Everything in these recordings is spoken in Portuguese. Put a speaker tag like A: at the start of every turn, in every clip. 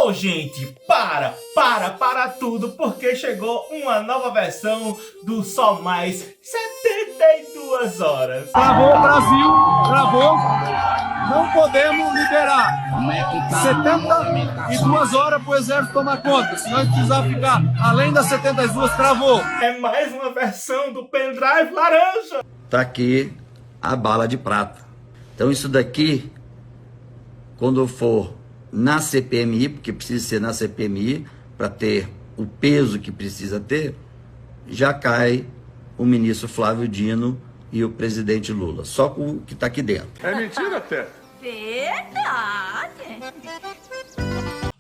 A: Oh, gente, para tudo, porque chegou uma nova versão do Só Mais 72 horas.
B: Travou o Brasil, travou. Não podemos liberar 72 horas para o exército tomar conta. Se nós precisar ficar além das 72, travou.
A: É mais uma versão do pendrive laranja.
C: Tá aqui a bala de prata. Então isso daqui, quando for na CPMI, porque precisa ser na CPMI para ter o peso que precisa ter, já cai o ministro Flávio Dino e o presidente Lula, só com o que está aqui dentro.
B: É mentira, até.
D: Verdade.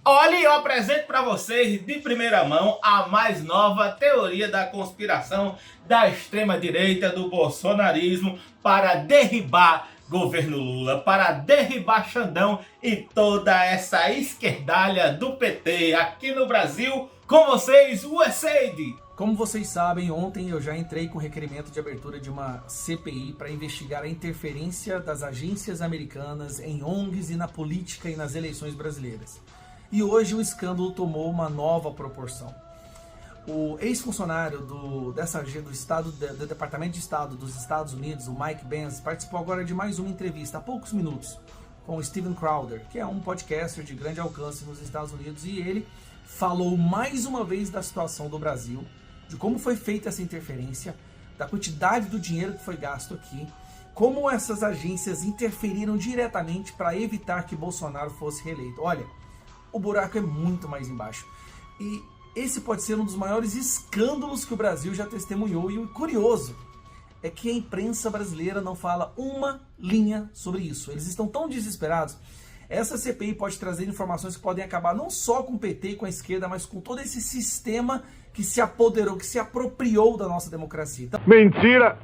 A: Olha, eu apresento para vocês de primeira mão a mais nova teoria da conspiração da extrema-direita do bolsonarismo para derribar governo Lula, para derribar Xandão e toda essa esquerdalha do PT aqui no Brasil. Com vocês, o USAID.
E: Como vocês sabem, ontem eu já entrei com requerimento de abertura de uma CPI para investigar a interferência das agências americanas em ONGs e na política e nas eleições brasileiras. E hoje o escândalo tomou uma nova proporção. O ex-funcionário do Departamento de Estado dos Estados Unidos, o Mike Pence, participou agora de mais uma entrevista há poucos minutos com o Steven Crowder, que é um podcaster de grande alcance nos Estados Unidos, e ele falou mais uma vez da situação do Brasil, de como foi feita essa interferência, da quantidade do dinheiro que foi gasto aqui, como essas agências interferiram diretamente para evitar que Bolsonaro fosse reeleito. Olha, o buraco é muito mais embaixo. E esse pode ser um dos maiores escândalos que o Brasil já testemunhou. E o curioso é que a imprensa brasileira não fala uma linha sobre isso. Eles estão tão desesperados. Essa CPI pode trazer informações que podem acabar não só com o PT e com a esquerda, mas com todo esse sistema que se apoderou, que se apropriou da nossa democracia. Então...
B: Mentira!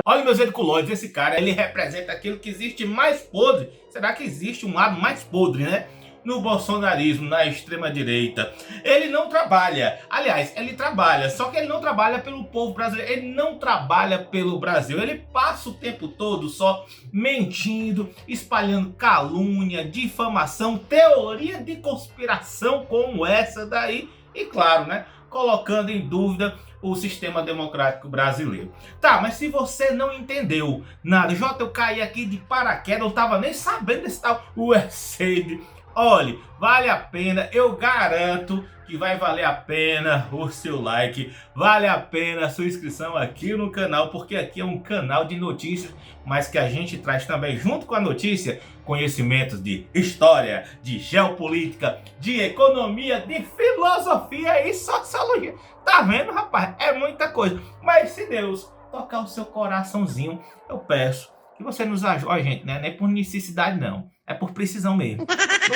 A: Olha, meus ediculoides, esse cara, ele representa aquilo que existe mais podre. Será que existe um lado mais podre, né? No bolsonarismo, na extrema-direita. Ele não trabalha. Aliás, ele trabalha, só que ele não trabalha pelo povo brasileiro. Ele não trabalha pelo Brasil. Ele passa o tempo todo só mentindo, espalhando calúnia, difamação, teoria de conspiração como essa daí. E claro, né, colocando em dúvida o sistema democrático brasileiro. Tá, mas se você não entendeu nada, eu caí aqui de paraquedas, eu tava nem sabendo desse tal USAID. Olha, vale a pena, eu garanto que vai valer a pena o seu like, vale a pena a sua inscrição aqui no canal, porque aqui é um canal de notícias, mas que a gente traz também, junto com a notícia, conhecimentos de história, de geopolítica, de economia, de filosofia e sociologia. Tá vendo, rapaz? É muita coisa. Mas se Deus tocar o seu coraçãozinho, eu peço que você nos ajude. Ó, gente, né? Não é por necessidade, não. É por precisão mesmo.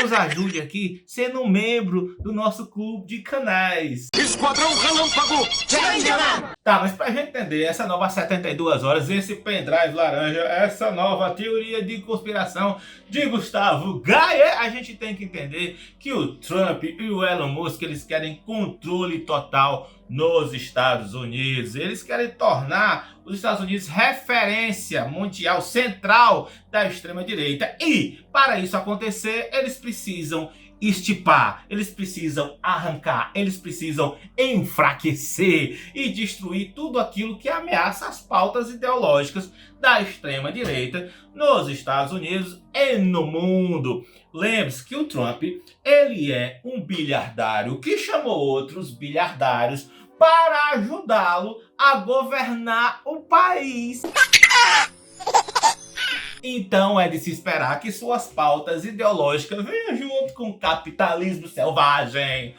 A: Nos ajude aqui sendo um membro do nosso clube de canais.
B: Esquadrão Relâmpago!
A: Tá, mas pra gente entender essa nova 72 horas, esse pendrive laranja, essa nova teoria de conspiração de Gustavo Gaia, a gente tem que entender que o Trump e o Elon Musk, eles querem controle total nos Estados Unidos. Eles querem tornar os Estados Unidos referência mundial central da extrema-direita. E, para isso acontecer, eles precisam estipar, eles precisam arrancar, eles precisam enfraquecer e destruir tudo aquilo que ameaça as pautas ideológicas da extrema-direita nos Estados Unidos e no mundo. Lembre-se que o Trump, ele é um bilhardário que chamou outros bilhardários para ajudá-lo a governar o país. Então é de se esperar que suas pautas ideológicas venham junto com o capitalismo selvagem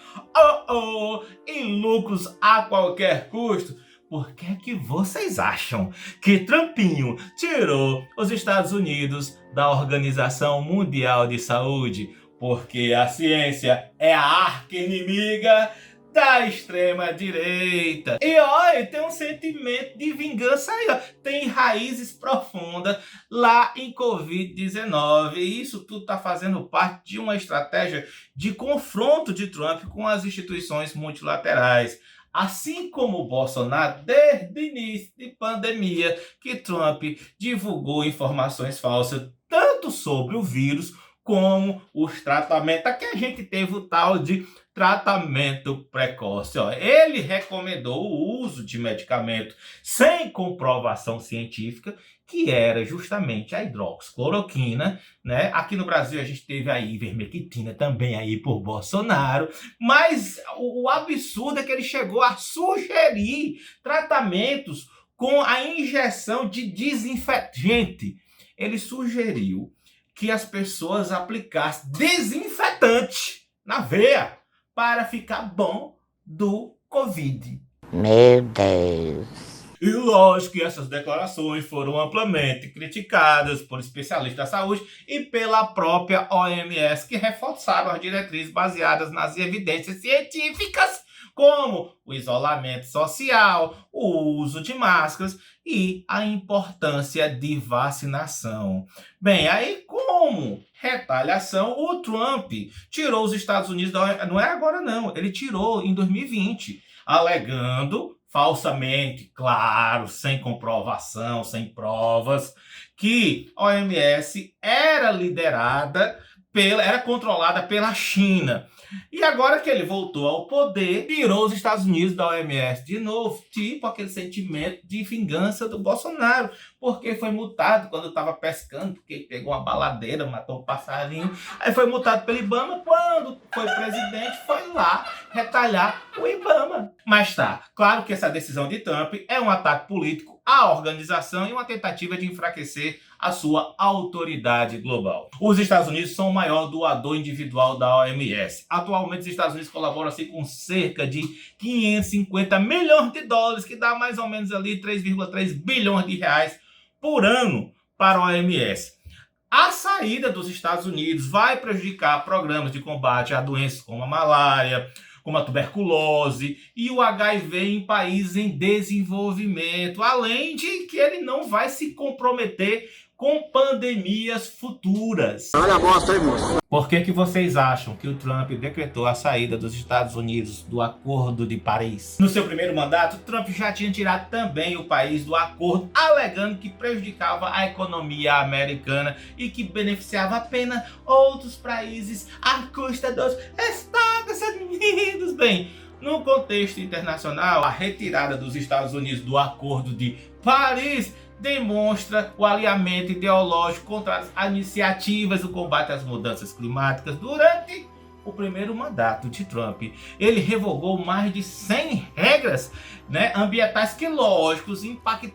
A: e lucros a qualquer custo. Por que é que vocês acham que Trumpinho tirou os Estados Unidos da Organização Mundial de Saúde? Porque a ciência é a arqui-inimiga da extrema-direita. E olha, tem um sentimento de vingança aí, ó. Tem raízes profundas lá em Covid-19. E isso tudo está fazendo parte de uma estratégia de confronto de Trump com as instituições multilaterais. Assim como o Bolsonaro, desde o início de pandemia, que Trump divulgou informações falsas tanto sobre o vírus como os tratamentos. Aqui a gente teve o tal de tratamento precoce. Ó, ele recomendou o uso de medicamento sem comprovação científica, que era justamente a hidroxicloroquina, né? Aqui no Brasil a gente teve a ivermectina também aí por Bolsonaro, mas o absurdo é que ele chegou a sugerir tratamentos com a injeção de desinfetante. Ele sugeriu que as pessoas aplicassem desinfetante na veia para ficar bom do Covid.
F: Meu Deus.
A: E lógico que essas declarações foram amplamente criticadas por especialistas da saúde e pela própria OMS, que reforçaram as diretrizes baseadas nas evidências científicas, como o isolamento social, o uso de máscaras e a importância de vacinação. Bem, aí como retaliação, o Trump tirou os Estados Unidos da OMS, não é agora não, ele tirou em 2020, alegando falsamente, claro, sem comprovação, sem provas, que a OMS era era controlada pela China. E agora que ele voltou ao poder, tirou os Estados Unidos da OMS de novo, tipo aquele sentimento de vingança do Bolsonaro, porque foi multado quando estava pescando, porque pegou uma baladeira, matou um passarinho, aí foi multado pelo IBAMA, quando foi presidente, foi lá retalhar o IBAMA. Mas tá, claro que essa decisão de Trump é um ataque político à organização e uma tentativa de enfraquecer a sua autoridade global. Os Estados Unidos são o maior doador individual da OMS. Atualmente, os Estados Unidos colaboram assim, com cerca de 550 milhões de dólares, que dá mais ou menos ali 3,3 bilhões de reais por ano para a OMS. A saída dos Estados Unidos vai prejudicar programas de combate a doenças como a malária, como a tuberculose e o HIV em países em desenvolvimento, além de que ele não vai se comprometer com pandemias futuras.
B: Olha a bosta aí, moço.
A: Por que vocês acham que o Trump decretou a saída dos Estados Unidos do Acordo de Paris? No seu primeiro mandato, Trump já tinha tirado também o país do acordo, alegando que prejudicava a economia americana e que beneficiava apenas outros países à custa dos Estados Unidos. Bem, no contexto internacional, a retirada dos Estados Unidos do Acordo de Paris demonstra o alinhamento ideológico contra as iniciativas do combate às mudanças climáticas durante o primeiro mandato de Trump. Ele revogou mais de 100 regras, ambientais que, lógicos,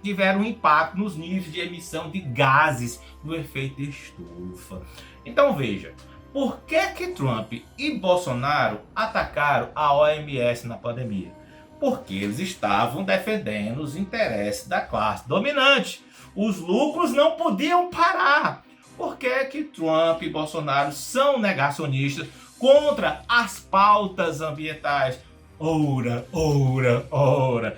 A: tiveram impacto nos níveis de emissão de gases do efeito estufa. Então veja, por que Trump e Bolsonaro atacaram a OMS na pandemia? Porque eles estavam defendendo os interesses da classe dominante. Os lucros não podiam parar. Por que Trump e Bolsonaro são negacionistas contra as pautas ambientais? Ora.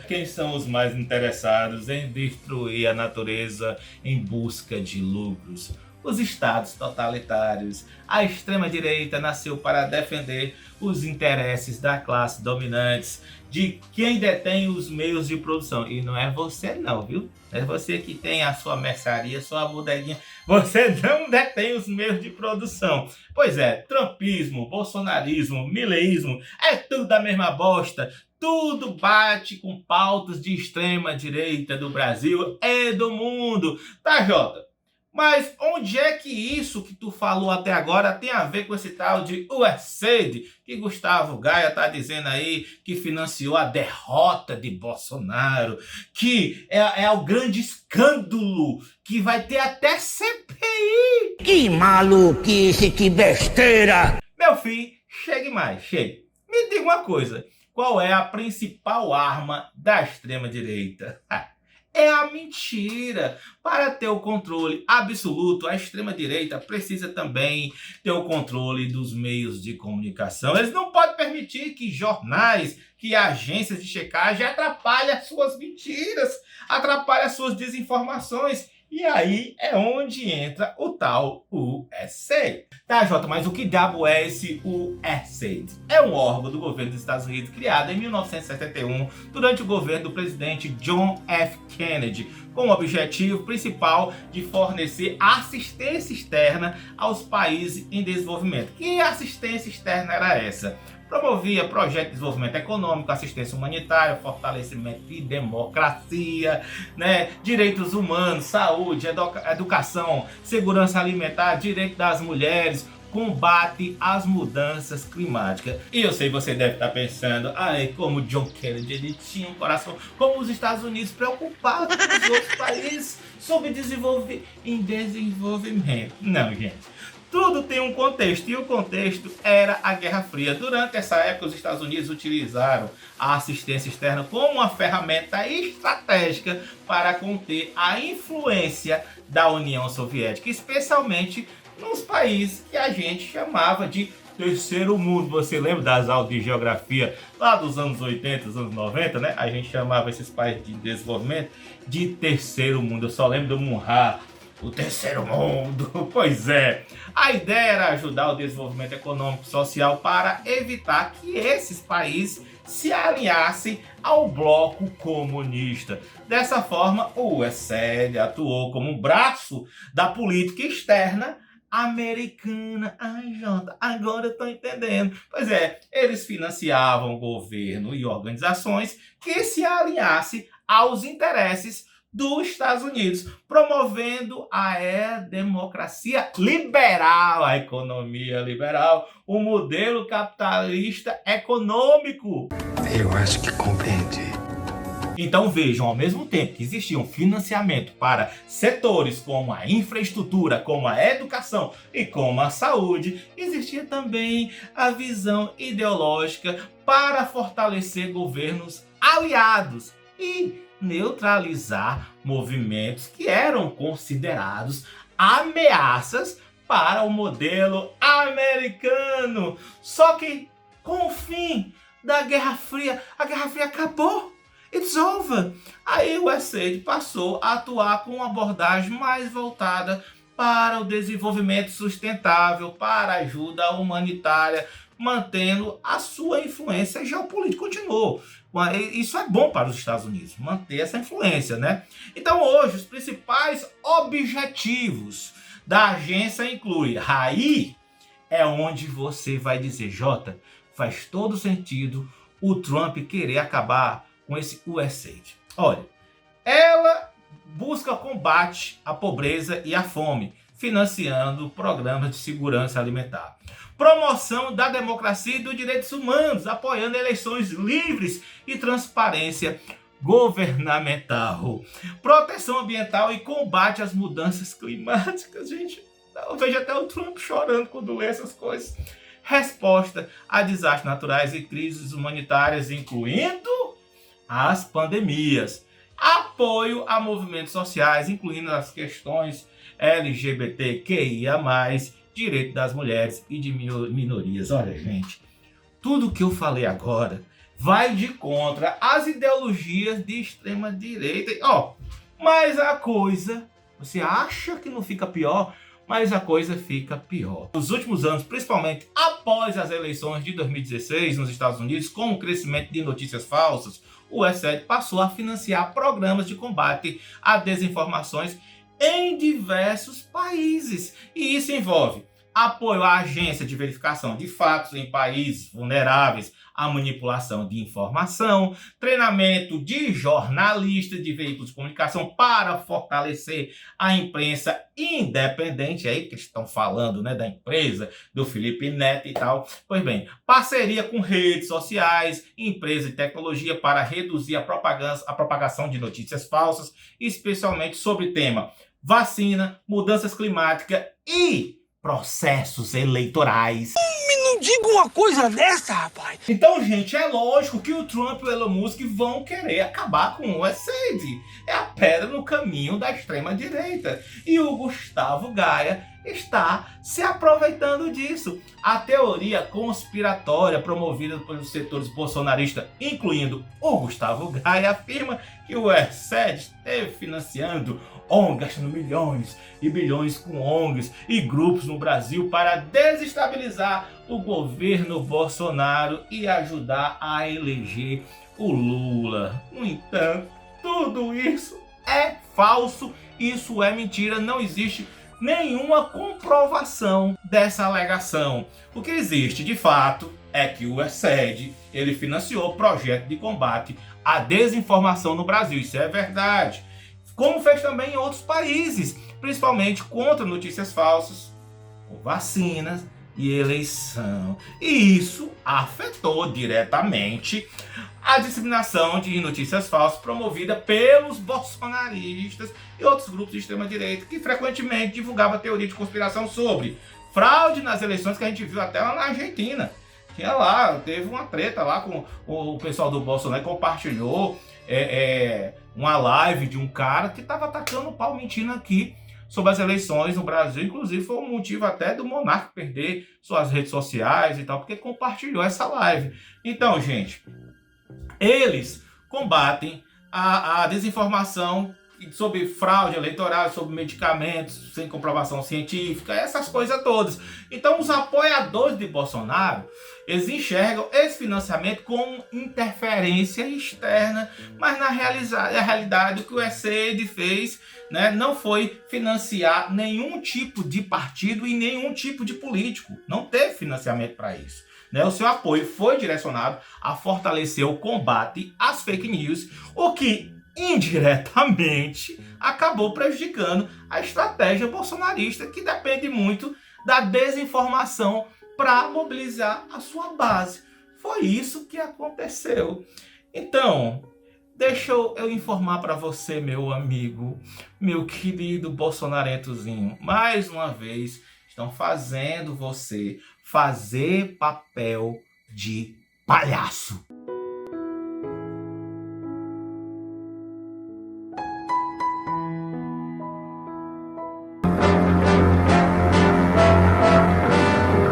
A: Quem são os mais interessados em destruir a natureza em busca de lucros? Os estados totalitários. A extrema-direita nasceu para defender os interesses da classe dominante, de quem detém os meios de produção. E não é você não, viu? É você que tem a sua mercearia, sua bodeguinha. Você não detém os meios de produção. Pois é, trumpismo, bolsonarismo, mileísmo, é tudo a mesma bosta. Tudo bate com pautas de extrema-direita do Brasil e do mundo. Tá, Jota? Mas onde é que isso que tu falou até agora tem a ver com esse tal de USAID que Gustavo Gaia tá dizendo aí que financiou a derrota de Bolsonaro, que é o grande escândalo, que vai ter até CPI?
F: Que maluquice, que besteira!
A: Meu filho, chegue mais, chegue. Me diga uma coisa, qual é a principal arma da extrema-direita? É a mentira. Para ter o controle absoluto, a extrema-direita precisa também ter o controle dos meios de comunicação. Eles não podem permitir que jornais, que agências de checagem atrapalhem as suas mentiras, atrapalhem as suas desinformações. E aí é onde entra o tal USAID. Tá, Jota, mas o que diabo é esse USAID? É um órgão do governo dos Estados Unidos criado em 1971 durante o governo do presidente John F. Kennedy, com o objetivo principal de fornecer assistência externa aos países em desenvolvimento. Que assistência externa era essa? Promovia projetos de desenvolvimento econômico, assistência humanitária, fortalecimento de democracia, direitos humanos, saúde, educação, segurança alimentar, direito das mulheres, combate às mudanças climáticas. E eu sei, você deve estar pensando, como John Kennedy, ele tinha um coração, como os Estados Unidos, preocupados com os outros países sobre desenvolvimento. Não, gente. Tudo tem um contexto, e o contexto era a Guerra Fria. Durante essa época, os Estados Unidos utilizaram a assistência externa como uma ferramenta estratégica para conter a influência da União Soviética, especialmente nos países que a gente chamava de terceiro mundo. Você lembra das aulas de geografia lá dos anos 80, dos anos 90, né? A gente chamava esses países de desenvolvimento de terceiro mundo. Eu só lembro do Munhá, o terceiro mundo. Pois é, a ideia era ajudar o desenvolvimento econômico e social para evitar que esses países se alinhassem ao bloco comunista. Dessa forma, o USAID atuou como um braço da política externa americana. Ai, Jota, agora eu tô entendendo. Pois é, eles financiavam o governo e organizações que se alinhassem aos interesses dos Estados Unidos, promovendo a democracia liberal, a economia liberal, o modelo capitalista econômico.
G: Eu acho que compreendi.
A: Então vejam, ao mesmo tempo que existia um financiamento para setores como a infraestrutura, como a educação e como a saúde, existia também a visão ideológica para fortalecer governos aliados e neutralizar movimentos que eram considerados ameaças para o modelo americano. Só que com o fim da Guerra Fria, a Guerra Fria acabou. It's over. Aí o USAID passou a atuar com uma abordagem mais voltada para o desenvolvimento sustentável, para a ajuda humanitária, mantendo a sua influência geopolítica. Continuou. Isso é bom para os Estados Unidos, manter essa influência, né? Então hoje os principais objetivos da agência incluem, aí é onde você vai dizer, Jota, faz todo sentido o Trump querer acabar com esse USAID. Olha, ela busca combate à pobreza e à fome, financiando programas de segurança alimentar. Promoção da democracia e dos direitos humanos, apoiando eleições livres e transparência governamental. Proteção ambiental e combate às mudanças climáticas. Gente, eu vejo até o Trump chorando quando lê essas coisas. Resposta a desastres naturais e crises humanitárias, incluindo as pandemias. Apoio a movimentos sociais, incluindo as questões LGBTQIA+, direito das mulheres e de minorias. Olha, gente, tudo que eu falei agora vai de contra as ideologias de extrema direita. Mas a coisa, você acha que não fica pior? Mas a coisa fica pior. Nos últimos anos, principalmente após as eleições de 2016 nos Estados Unidos, com o crescimento de notícias falsas, o USAID passou a financiar programas de combate a desinformações em diversos países. E isso envolve apoio à agência de verificação de fatos em países vulneráveis à manipulação de informação, treinamento de jornalistas de veículos de comunicação para fortalecer a imprensa independente, aí que estão falando, da empresa do Felipe Neto e tal. Pois bem, parceria com redes sociais, empresas de tecnologia para reduzir a propagação de notícias falsas, especialmente sobre tema vacina, mudanças climáticas e processos eleitorais.
F: Não diga uma coisa dessa, rapaz.
A: Então, gente, é lógico que o Trump e o Elon Musk vão querer acabar com o USAID. É a pedra no caminho da extrema-direita. E o Gustavo Gaia está se aproveitando disso. A teoria conspiratória promovida pelos setores bolsonaristas, incluindo o Gustavo Gaia, afirma que o USAID esteve financiando ONGs, gastando milhões e bilhões com ONGs e grupos no Brasil para desestabilizar o governo Bolsonaro e ajudar a eleger o Lula. No entanto, tudo isso é falso, isso é mentira, não existe nenhuma comprovação dessa alegação. O que existe de fato é que o ESED, ele financiou projeto de combate à desinformação no Brasil, isso é verdade. Como fez também em outros países, principalmente contra notícias falsas, vacinas e eleição. E isso afetou diretamente a disseminação de notícias falsas promovida pelos bolsonaristas e outros grupos de extrema-direita que frequentemente divulgavam teoria de conspiração sobre fraude nas eleições, que a gente viu até lá na Argentina. Tinha lá, teve uma treta lá com o pessoal do Bolsonaro, compartilhou uma live de um cara que estava atacando o pau, mentindo aqui sobre as eleições no Brasil. Inclusive foi um motivo até do Monarca perder suas redes sociais e tal, porque compartilhou essa live. Então, gente, eles combatem a desinformação sobre fraude eleitoral, sobre medicamentos sem comprovação científica, essas coisas todas. Então, os apoiadores de Bolsonaro, eles enxergam esse financiamento como interferência externa, mas na realidade o que o ESED fez, né, não foi financiar nenhum tipo de partido e nenhum tipo de político. Não teve financiamento para isso. O seu apoio foi direcionado a fortalecer o combate às fake news, o que indiretamente acabou prejudicando a estratégia bolsonarista, que depende muito da desinformação para mobilizar a sua base. Foi isso que aconteceu. Então, deixa eu informar para você, meu amigo, meu querido bolsonarentozinho, mais uma vez estão fazendo você fazer papel de palhaço.